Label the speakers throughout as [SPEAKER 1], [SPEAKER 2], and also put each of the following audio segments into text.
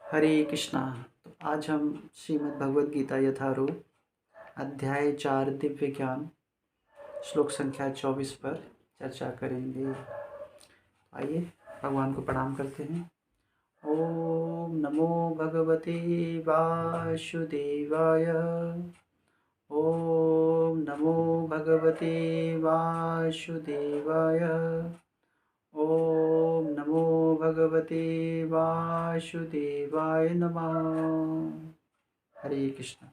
[SPEAKER 1] हरे कृष्णा। तो आज हम श्रीमद् भगवद गीता यथारूप अध्याय 4 दिव्य ज्ञान श्लोक संख्या 24 पर चर्चा करेंगे। आइए भगवान को प्रणाम करते हैं। ओम नमो भगवते वासुदेवाय। ओम नमो भगवते वासुदेवाय। ओम नमो भगवते वासुदेवाय नमः। हरे कृष्ण।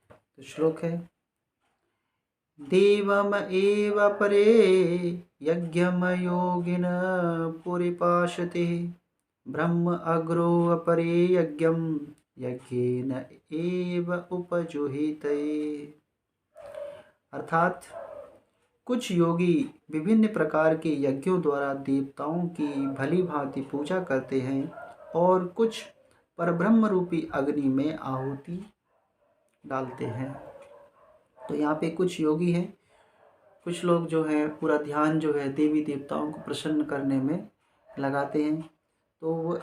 [SPEAKER 1] तो श्लोक है, देवम एव परे यज्ञम योगिन पुरिपाशते ब्रह्म अग्रो अपरे यज्ञम यज्ञेन एव उपजुहिते। अर्थात कुछ योगी विभिन्न प्रकार के यज्ञों द्वारा देवताओं की भली भांति पूजा करते हैं और कुछ परब्रह्म रूपी अग्नि में आहुति डालते हैं। तो यहाँ पे कुछ योगी हैं, कुछ लोग जो है पूरा ध्यान जो है देवी देवताओं को प्रसन्न करने में लगाते हैं। तो वो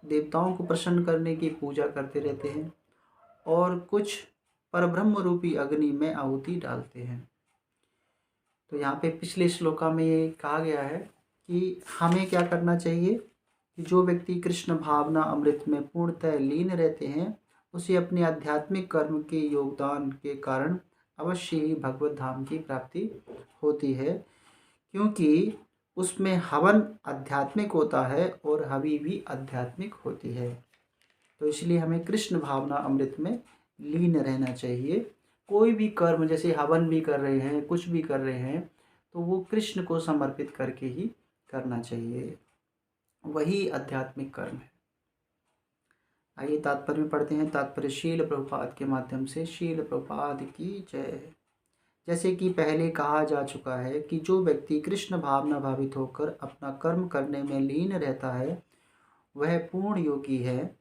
[SPEAKER 1] देवताओं को प्रसन्न करने की पूजा करते रहते हैं और कुछ परब्रह्म रूपी अग्नि में आहुति डालते हैं। तो यहाँ पे पिछले श्लोका में ये कहा गया है कि हमें क्या करना चाहिए कि जो व्यक्ति कृष्ण भावना अमृत में पूर्णतः लीन रहते हैं उसे अपने आध्यात्मिक कर्म के योगदान के कारण अवश्य ही भगवत धाम की प्राप्ति होती है, क्योंकि उसमें हवन आध्यात्मिक होता है और हवि भी आध्यात्मिक होती है। तो इसलिए हमें कृष्ण भावना अमृत में लीन रहना चाहिए। कोई भी कर्म, जैसे हवन भी कर रहे हैं, कुछ भी कर रहे हैं, तो वो कृष्ण को समर्पित करके ही करना चाहिए, वही आध्यात्मिक कर्म है। आइए तात्पर्य में पढ़ते हैं। तात्पर्य शील प्रभुपाद के माध्यम से। शील प्रभुपाद की जय। जैसे कि पहले कहा जा चुका है कि जो व्यक्ति कृष्ण भावना भावित होकर अपना कर्म करने में लीन रहता है वह पूर्ण योगी है,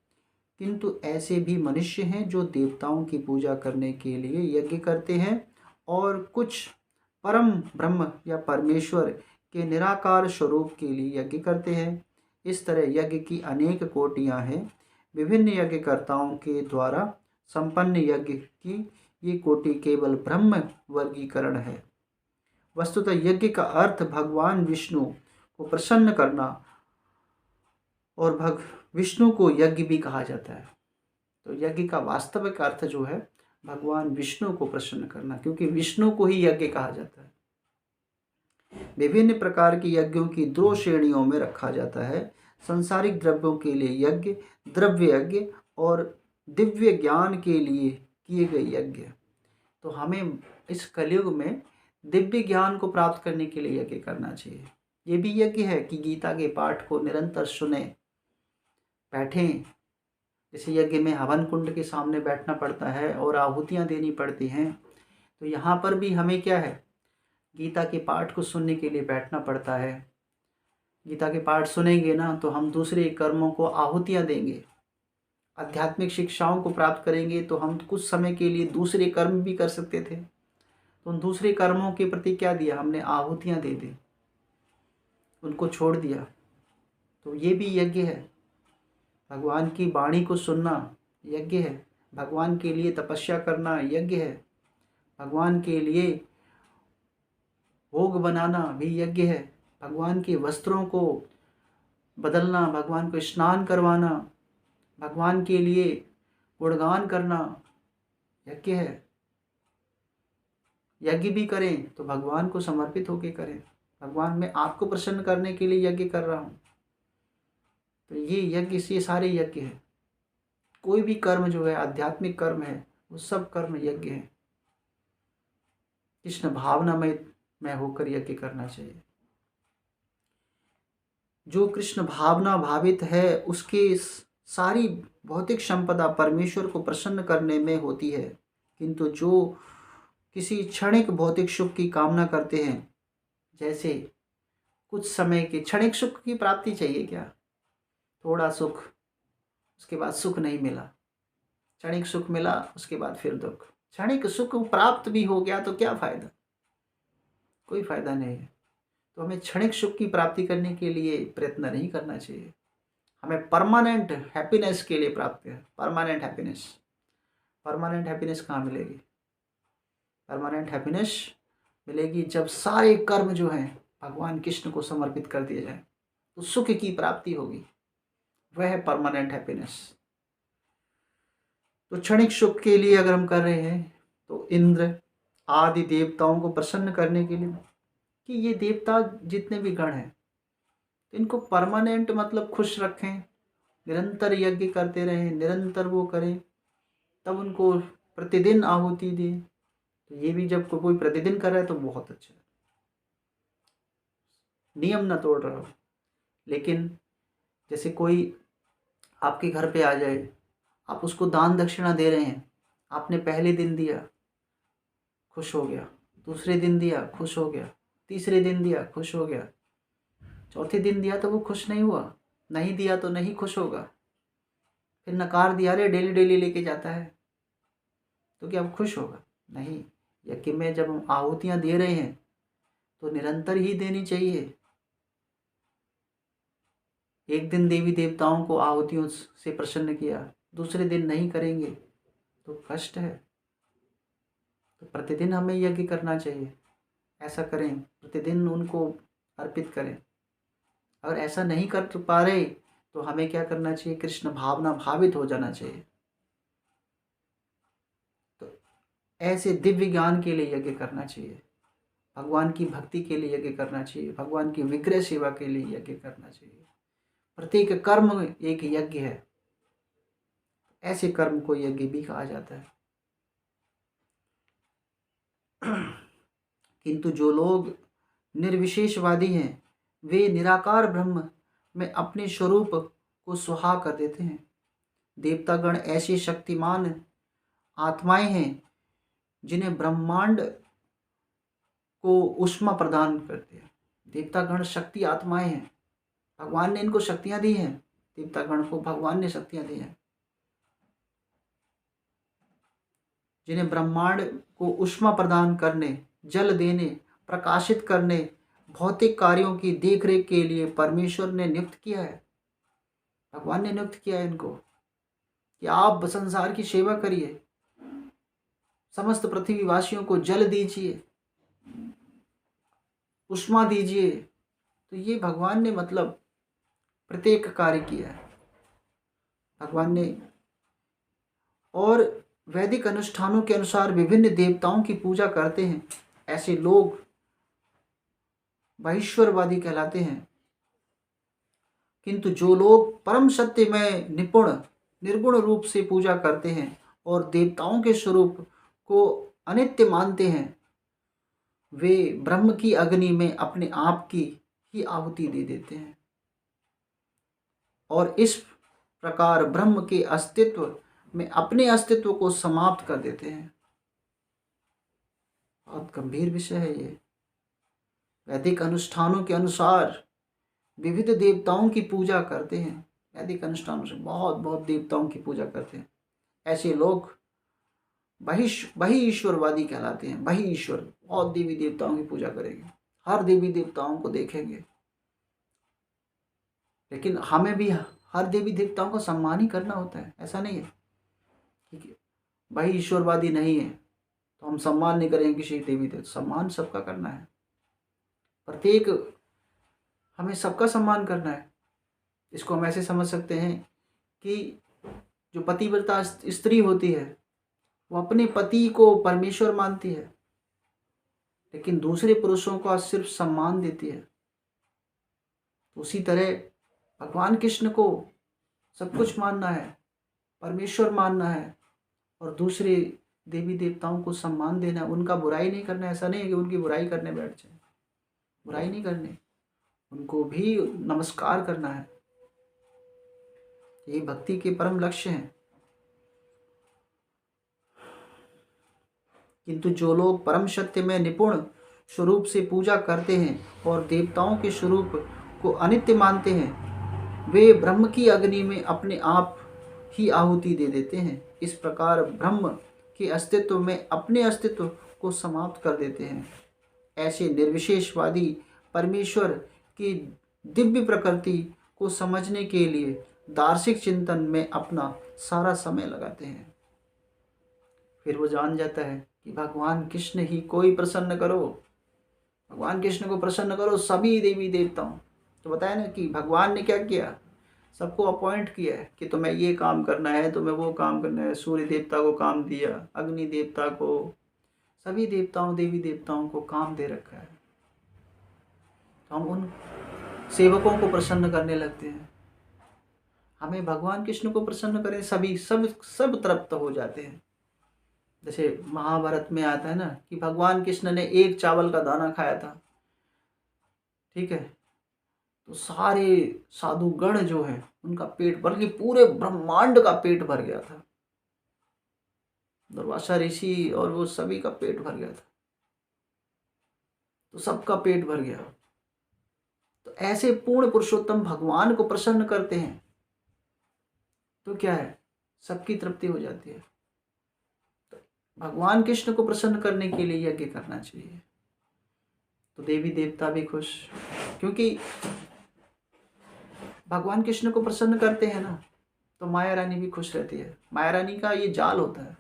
[SPEAKER 1] किंतु ऐसे भी मनुष्य हैं जो देवताओं की पूजा करने के लिए यज्ञ करते हैं और कुछ परम ब्रह्म या परमेश्वर के निराकार स्वरूप के लिए यज्ञ करते हैं। इस तरह यज्ञ की अनेक कोटियां हैं। विभिन्न यज्ञकर्ताओं के द्वारा संपन्न यज्ञ की ये कोटि केवल ब्रह्म वर्गीकरण है। वस्तुतः यज्ञ का अर्थ भगवान विष्णु को प्रसन्न करना और विष्णु को यज्ञ भी कहा जाता है। तो यज्ञ का वास्तविक अर्थ जो है भगवान विष्णु को प्रसन्न करना, क्योंकि विष्णु को ही यज्ञ कहा जाता है। विभिन्न प्रकार के यज्ञों की दो श्रेणियों में रखा जाता है। संसारिक द्रव्यों के लिए यज्ञ, द्रव्य यज्ञ, और दिव्य ज्ञान के लिए किए गए यज्ञ। तो हमें इस कलयुग में दिव्य ज्ञान को प्राप्त करने के लिए यज्ञ करना चाहिए। ये भी यज्ञ है कि गीता के पाठ को निरंतर सुने, बैठें। जैसे यज्ञ में हवन कुंड के सामने बैठना पड़ता है और आहुतियाँ देनी पड़ती हैं, तो यहाँ पर भी हमें क्या है, गीता के पाठ को सुनने के लिए बैठना पड़ता है। गीता के पाठ सुनेंगे ना तो हम दूसरे कर्मों को आहुतियाँ देंगे। आध्यात्मिक शिक्षाओं को प्राप्त करेंगे तो हम कुछ समय के लिए दूसरे कर्म भी कर सकते थे, तो उन दूसरे कर्मों के प्रति क्या दिया हमने, आहुतियाँ दे दी, उनको छोड़ दिया। तो ये भी यज्ञ है। भगवान की वाणी को सुनना यज्ञ है। भगवान के लिए तपस्या करना यज्ञ है। भगवान के लिए भोग बनाना भी यज्ञ है। भगवान के वस्त्रों को बदलना, भगवान को स्नान करवाना, भगवान के लिए गुणगान करना यज्ञ है। यज्ञ भी करें तो भगवान को समर्पित होकर करें। भगवान, मैं आपको प्रसन्न करने के लिए यज्ञ कर रहा हूँ। तो ये यज्ञ से सारे यज्ञ है। कोई भी कर्म जो है आध्यात्मिक कर्म है, वो सब कर्म यज्ञ है। कृष्ण भावना में होकर यज्ञ करना चाहिए। जो कृष्ण भावना भावित है उसके सारी भौतिक संपदा परमेश्वर को प्रसन्न करने में होती है, किंतु जो किसी क्षणिक भौतिक सुख की कामना करते हैं, जैसे कुछ समय के क्षणिक सुख की प्राप्ति चाहिए, क्या थोड़ा सुख, उसके बाद सुख नहीं मिला, क्षणिक सुख मिला, उसके बाद फिर दुख। क्षणिक सुख प्राप्त भी हो गया तो क्या फायदा, कोई फायदा नहीं है। तो हमें क्षणिक सुख की प्राप्ति करने के लिए प्रयत्न नहीं करना चाहिए। हमें परमानेंट हैप्पीनेस के लिए प्राप्त है। परमानेंट हैप्पीनेस, परमानेंट हैप्पीनेस कहाँ मिलेगी? परमानेंट हैप्पीनेस मिलेगी जब सारे कर्म जो हैं भगवान कृष्ण को समर्पित कर दिए जाए, तो सुख की प्राप्ति होगी। वह है परमानेंट हैप्पीनेस। तो क्षणिक सुख के लिए अगर हम कर रहे हैं तो इंद्र आदि देवताओं को प्रसन्न करने के लिए, कि ये देवता जितने भी गण हैं इनको परमानेंट मतलब खुश रखें, निरंतर यज्ञ करते रहें, निरंतर वो करें, तब उनको प्रतिदिन आहुति दें। तो ये भी जब कोई प्रतिदिन कर रहा है तो बहुत अच्छा है, नियम ना तोड़ रहा हो। लेकिन जैसे कोई आपके घर पे आ जाए, आप उसको दान दक्षिणा दे रहे हैं, आपने पहले दिन दिया खुश हो गया, दूसरे दिन दिया खुश हो गया, तीसरे दिन दिया खुश हो गया, चौथे दिन दिया तो वो खुश नहीं हुआ, नहीं दिया तो नहीं खुश होगा, फिर नकार दिया, अरे डेली डेली लेके जाता है, तो क्या वो खुश होगा? नहीं। यज्ञ में जब हम आहुतियाँ दे रहे हैं तो निरंतर ही देनी चाहिए। एक दिन देवी देवताओं को आहुतियों से प्रसन्न किया, दूसरे दिन नहीं करेंगे तो कष्ट है। तो प्रतिदिन हमें यज्ञ करना चाहिए, ऐसा करें, प्रतिदिन उनको अर्पित करें। अगर ऐसा नहीं कर पा रहे तो हमें क्या करना चाहिए? कृष्ण भावना भावित हो जाना चाहिए। तो ऐसे दिव्य ज्ञान के लिए यज्ञ करना चाहिए, भगवान की भक्ति के लिए यज्ञ करना चाहिए, भगवान की विग्रह सेवा के लिए यज्ञ करना चाहिए। प्रत्येक कर्म एक यज्ञ है, ऐसे कर्म को यज्ञ भी कहा जाता है। किंतु जो लोग निर्विशेषवादी हैं वे निराकार ब्रह्म में अपने स्वरूप को सुहा कर देते हैं। देवतागण ऐसी शक्तिमान आत्माएं हैं जिन्हें ब्रह्मांड को ऊष्मा प्रदान करते हैं। देवतागण शक्ति आत्माएं हैं, भगवान ने इनको शक्तियां दी हैं, देवतागण को भगवान ने शक्तियां दी हैं, जिन्हें ब्रह्मांड को ऊष्मा प्रदान करने, जल देने, प्रकाशित करने, भौतिक कार्यों की देखरेख के लिए परमेश्वर ने नियुक्त किया है। भगवान ने नियुक्त किया है इनको कि आप संसार की सेवा करिए, समस्त पृथ्वीवासियों को जल दीजिए, ऊष्मा दीजिए। तो ये भगवान ने मतलब प्रत्येक कार्य किया है भगवान ने। और वैदिक अनुष्ठानों के अनुसार विभिन्न देवताओं की पूजा करते हैं, ऐसे लोग बहिश्वरवादी कहलाते हैं। किंतु जो लोग परम सत्य में निपुण निर्गुण रूप से पूजा करते हैं और देवताओं के स्वरूप को अनित्य मानते हैं, वे ब्रह्म की अग्नि में अपने आप की ही आहुति दे देते हैं और इस प्रकार ब्रह्म के अस्तित्व में अपने अस्तित्व को समाप्त कर देते हैं। बहुत गंभीर विषय है ये। वैदिक अनुष्ठानों के अनुसार विविध देवताओं की पूजा करते हैं, वैदिक अनुष्ठानों से बहुत बहुत देवताओं की पूजा करते हैं। ऐसे लोग बही ईश्वरवादी कहलाते हैं। बही ईश्वर, बहुत देवी देवताओं की पूजा करेंगे, हर देवी देवताओं को देखेंगे। लेकिन हमें भी हर देवी देवताओं का सम्मान ही करना होता है, ऐसा नहीं है। ठीक है, बही ईश्वरवादी नहीं है तो हम सम्मान नहीं करेंगे किसी देवी देवता। सम्मान सबका करना है, प्रत्येक हमें सबका सम्मान करना है। इसको हम ऐसे समझ सकते हैं कि जो पतिव्रता स्त्री होती है वो अपने पति को परमेश्वर मानती है, लेकिन दूसरे पुरुषों को सिर्फ सम्मान देती है। तो उसी तरह भगवान कृष्ण को सब कुछ मानना है, परमेश्वर मानना है, और दूसरे देवी देवताओं को सम्मान देना, उनका बुराई नहीं करना। ऐसा नहीं है कि उनकी बुराई करने बैठ जाए, बुराई नहीं करनी, उनको भी नमस्कार करना है। ये भक्ति के परम लक्ष्य हैं। किंतु जो लोग परम सत्य में निपुण स्वरूप से पूजा करते हैं और देवताओं के स्वरूप को अनित्य मानते हैं, वे ब्रह्म की अग्नि में अपने आप ही आहुति दे देते हैं। इस प्रकार ब्रह्म के अस्तित्व में अपने अस्तित्व को समाप्त कर देते हैं। ऐसे निर्विशेषवादी परमेश्वर की दिव्य प्रकृति को समझने के लिए दार्शनिक चिंतन में अपना सारा समय लगाते हैं। फिर वो जान जाता है कि भगवान कृष्ण ही कोई प्रसन्न करो, भगवान कृष्ण को प्रसन्न करो सभी देवी देवताओं। तो बताया ना कि भगवान ने क्या किया, सबको अपॉइंट किया है कि तुम्हें ये काम करना है, तुम्हें वो काम करना है। सूर्य देवता को काम दिया, अग्नि देवता को, सभी देवताओं देवी देवताओं को काम दे रखा है। तो हम उन सेवकों को प्रसन्न करने लगते हैं। हमें भगवान कृष्ण को प्रसन्न करें, सभी सब तृप्त हो जाते हैं। जैसे महाभारत में आता है ना कि भगवान कृष्ण ने एक चावल का दाना खाया था, ठीक है, तो सारे साधु गण जो है उनका पेट भर गया, पूरे ब्रह्मांड का पेट भर गया था। दुर्वासा ऋषि और वो सभी का पेट भर गया था, तो सबका पेट भर गया। तो ऐसे पूर्ण पुरुषोत्तम भगवान को प्रसन्न करते हैं तो क्या है, सबकी तृप्ति हो जाती है। तो भगवान कृष्ण को प्रसन्न करने के लिए यज्ञ करना चाहिए, तो देवी देवता भी खुश, क्योंकि भगवान कृष्ण को प्रसन्न करते हैं ना, तो माया रानी भी खुश रहती है। माया रानी का ये जाल होता है,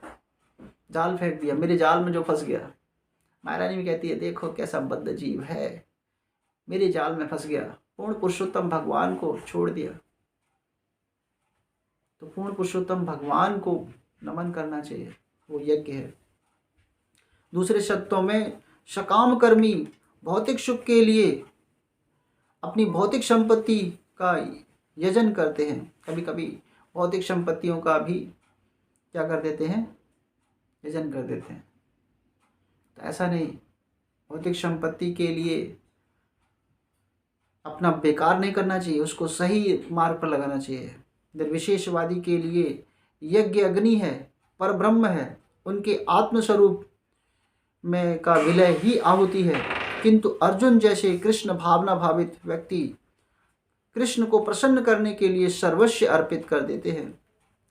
[SPEAKER 1] जाल फेंक दिया, मेरे जाल में जो फंस गया, माया रानी भी कहती है देखो कैसा बद्ध जीव है, मेरे जाल में फंस गया, पूर्ण पुरुषोत्तम भगवान को छोड़ दिया। तो पूर्ण पुरुषोत्तम भगवान को नमन करना चाहिए, वो यज्ञ है। दूसरे शब्दों में सकाम कर्मी भौतिक सुख के लिए अपनी भौतिक संपत्ति का यजन करते हैं। कभी कभी भौतिक संपत्तियों का भी क्या कर देते हैं, यजन कर देते हैं। तो ऐसा नहीं, भौतिक संपत्ति के लिए अपना बेकार नहीं करना चाहिए, उसको सही मार्ग पर लगाना चाहिए। निर्विशेषवादी के लिए यज्ञ अग्नि है, पर ब्रह्म है, उनके आत्मस्वरूप में का विलय ही आहुति है। किंतु अर्जुन जैसे कृष्ण भावना भावित व्यक्ति कृष्ण को प्रसन्न करने के लिए सर्वस्व अर्पित कर देते हैं।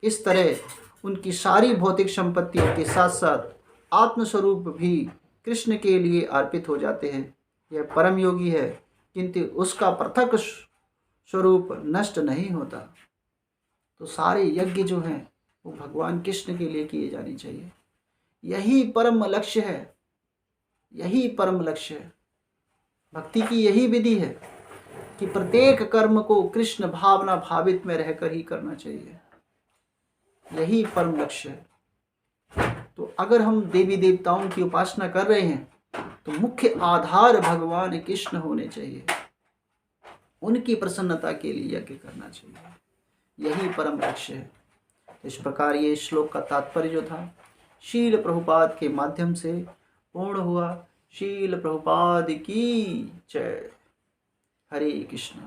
[SPEAKER 1] इस तरह उनकी सारी भौतिक संपत्तियों के साथ साथ आत्मस्वरूप भी कृष्ण के लिए अर्पित हो जाते हैं। यह परम योगी है, किंतु उसका पृथक स्वरूप नष्ट नहीं होता। तो सारे यज्ञ जो हैं वो भगवान कृष्ण के लिए किए जाने चाहिए। यही परम लक्ष्य है, यही परम लक्ष्य है। भक्ति की यही विधि है कि प्रत्येक कर्म को कृष्ण भावना भावित में रहकर ही करना चाहिए, यही परम लक्ष्य है। तो अगर हम देवी देवताओं की उपासना कर रहे हैं तो मुख्य आधार भगवान कृष्ण होने चाहिए, उनकी प्रसन्नता के लिए यज्ञ करना चाहिए, यही परम लक्ष्य है। इस प्रकार ये श्लोक का तात्पर्य जो था शील प्रभुपाद के माध्यम से पूर्ण हुआ। शील प्रभुपाद की जय। हरे कृष्ण।